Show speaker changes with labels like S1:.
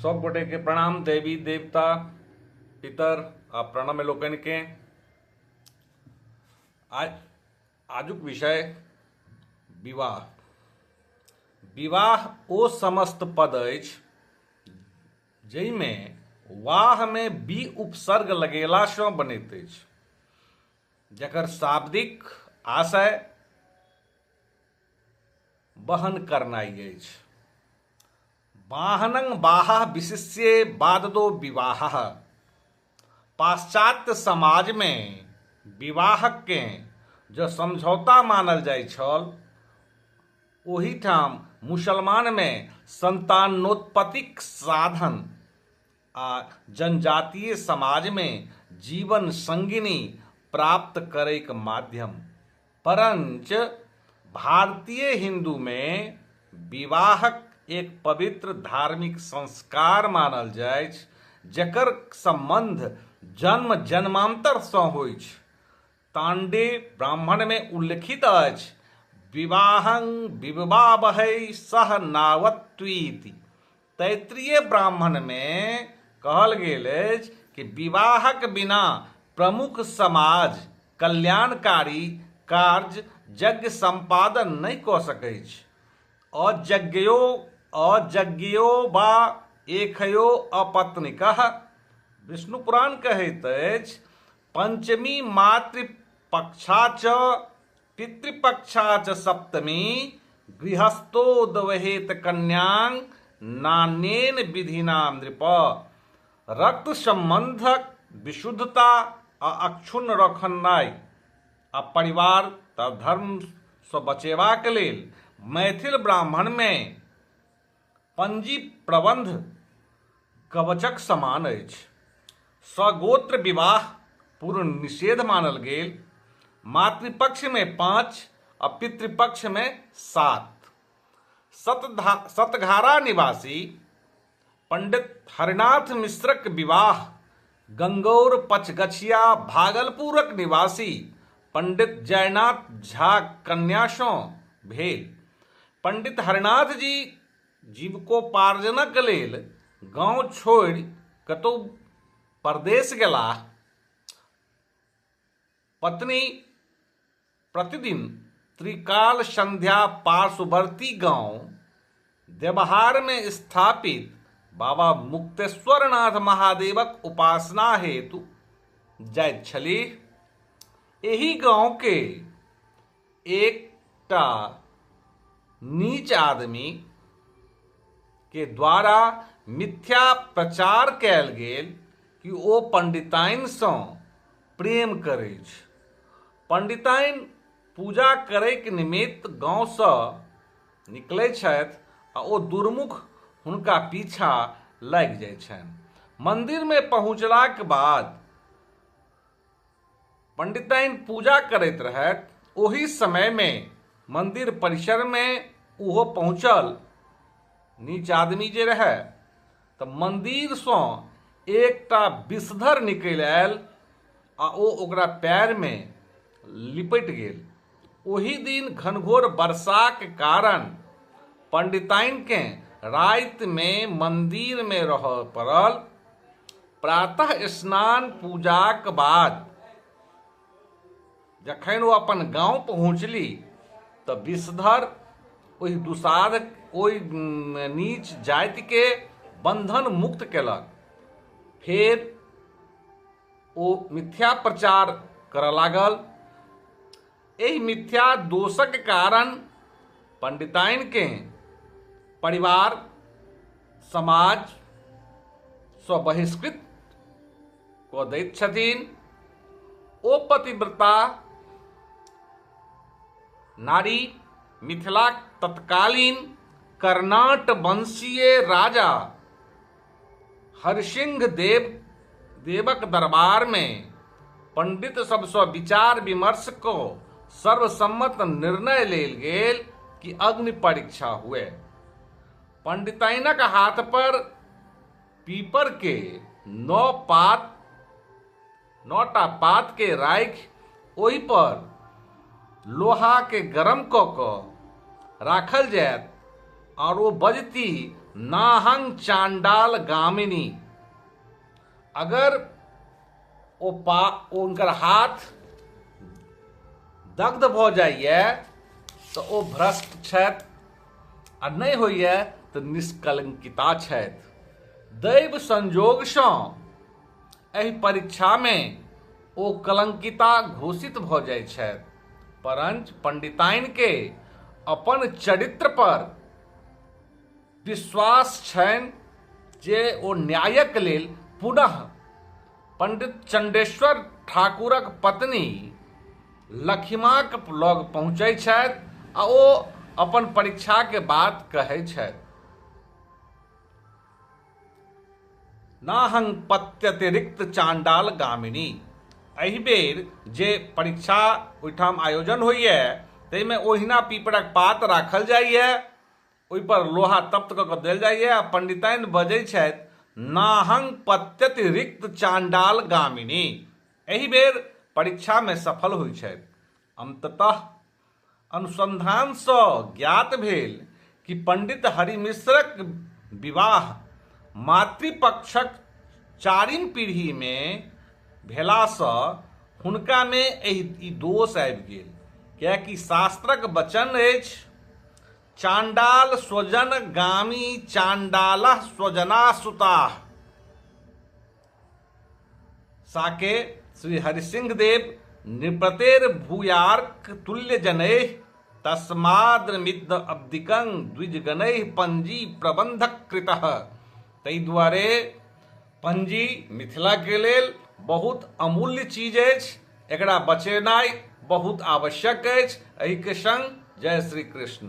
S1: सब गोटे के प्रणाम। देवी देवता पितर आ प्रणम लोकन के आजुक विषय विवाह। विवाह ओ समस्त पद अछि जाहिमे वाह में बी उपसर्ग लगेला सँ बनैत अछि, जकर शाब्दिक आशय बहन करनाई अछि। वाहनं बाहा विशिष्ये बाददो विवाह। पाश्चात्य समाज में विवाहक के जो समझौता मानल जाइ छल, ओहिठाम मुसलमान में संतानोत्पत्तिक साधन आ जनजातीय समाज में जीवन संगिनी प्राप्त करैक माध्यम। परंच भारतीय हिंदू में विवाहक एक पवित्र धार्मिक संस्कार मानल जाइ छै, जकर संबंध जन्म जन्मांतर सँ होइ छै। तांडेय ब्राह्मण में उल्लिखित अछि, विवाहं विवावहै सह नावत्वीति। तैत्तिरीय ब्राह्मण में कहल गेल अछि कि विवाहक बिना प्रमुख समाज कल्याणकारी कार्य यज्ञ संपादन नहीं कऽ सकैत अछि। अयज्ञयो वा एकयो अपत्निकः। विष्णु पुराण कहैत अछि, पंचमी मातृपक्षा च पितृपक्षा च सप्तमी गृहस्थोद्वहेत कन्यां नान्येन विधिना नृप। रक्त संबंधक विशुद्धता आ अक्षुण्ण रखनाइ आ परिवार तथा धर्म सँ बचेबाक लेल मैथिल ब्राह्मण में पंजी प्रबंध कवचक समान अछि। सगोत्र विवाह पूर्ण निषेध मानल गेल। मातृपक्ष में 5 आ पितृपक्ष में 7। सतघारा निवासी पंडित हरिनाथ मिश्रक विवाह गंगौर पचगछिया भागलपुरक निवासी पंडित जयनाथ झा कन्या सँ भेल। पंडित हरिनाथ जी जीविकोपार्जनक लेल गांव छोड़ि कतहु परदेश गेलाह। पत्नी प्रतिदिन त्रिकाल संध्या पार्श्ववर्ती गांव देवहार में स्थापित बाबा मुक्तेश्वरनाथ महादेवक उपासना हेतु जाइत छलीह। एही गांव के एकटा नीच आदमी के द्वारा मिथ्या प्रचार कयल गेल कि ओ पंडिताइन सँ प्रेम करै छै। पंडिताइन पूजा करैक निमित्त गांव सँ निकलै छथि आ ओ दुर्मुख हुनका पीछा लागि जाइ छनि। मंदिर में पहुँचलाक बाद पंडिताइन पूजा करैत रहथि। ओही समय में मंदिर परिसर में ओहो पहुँचल नीच आदमी जे रहै, तऽ मंदिर सँ एकटा विषधर निकलि आयल आ ओ ओकरा पैर में लिपटि गेल। ओही दिन घनघोर वर्षाक कारण पंडिताइन के राति में मंदिर में रहय पड़ल। प्रातः स्नान पूजाक बाद जखन ओ अपन गांव पहुँचली तऽ विषधर ओहि दुसाध ओहि नीच जाति के बंधन मुक्त केलक। फेर ओ मिथ्या प्रचार करऽ लागल। एहि मिथ्या दोषक कारण पंडिताइन के परिवार समाज सँ बहिष्कृत कऽ दैत छथिन। ओ पतिव्रता नारी मिथिलाक तत्कालीन कर्नाट वंशीय राजा हरिसिंह देवक दरबार में पंडित सब सँ विचार विमर्श को सर्वसम्मत निर्णय लेल गेल कि अग्नि परीक्षा हुए। पंडिताइनक हाथ पर पीपर के 9टा पात के राखि ओहि पर लोहा के गरम कऽ कऽ राखल जायत और ओ बजती नाहं चांडाल गामिनी। अगर उनकर हाथ दग्ध भ जाइए तो ओ भ्रष्ट छथि, आ नहीं होइए तो निष्कलंकिता छथि। दैव संजोग सँ एहि परीक्षा में ओ कलंकिता घोषित भ जाइत छथि, परंच पंडिताइन के अपन चरित्र पर विश्वास छनि जे ओ न्यायक लेल पुनः पंडित चंडेश्वर ठाकुरक पत्नी लखिमाक लग पहुँचै छथि आ ओ अपन परीक्षा के बात कहै छथि। नाहं पत्यतिरिक्त चांडाल गामिनी। एहि बेर जे परीक्षा ओहिठाम आयोजन होइए ताहिमे ओहिना पीपरक पात राखल जाइए, ओहि पर लोहा तप्त कऽ देल जाइए आ पंडिताइन बजै छथि नाहं पत्यतिरिक्त चांडाल गामिनी। एहि बेर परीक्षा में सफल होइ छथि। अंततः अनुसंधान सँ ज्ञात भेल कि पंडित हरिमिश्रक विवाह मातृपक्षक 4म पीढ़ी में भेला सँ हुनका में ई दोष आबि गेल, कियाकि शास्त्रक वचन अछि चांडाल स्वजन गामी चांडालः स्वजनासुताः। साके श्री हरिसिंह देव नृपतेर भूयार्क तुल्य जनैः तस्माद्रमिद्ध अब्दिकं द्विजगणैः पंजी प्रबंधक कृतः। ताहि दुआरे पंजी मिथिला के लेल बहुत अमूल्य चीज अछि, एकरा बचेनाइ बहुत आवश्यक अछि। एहि के संग जय श्री कृष्ण।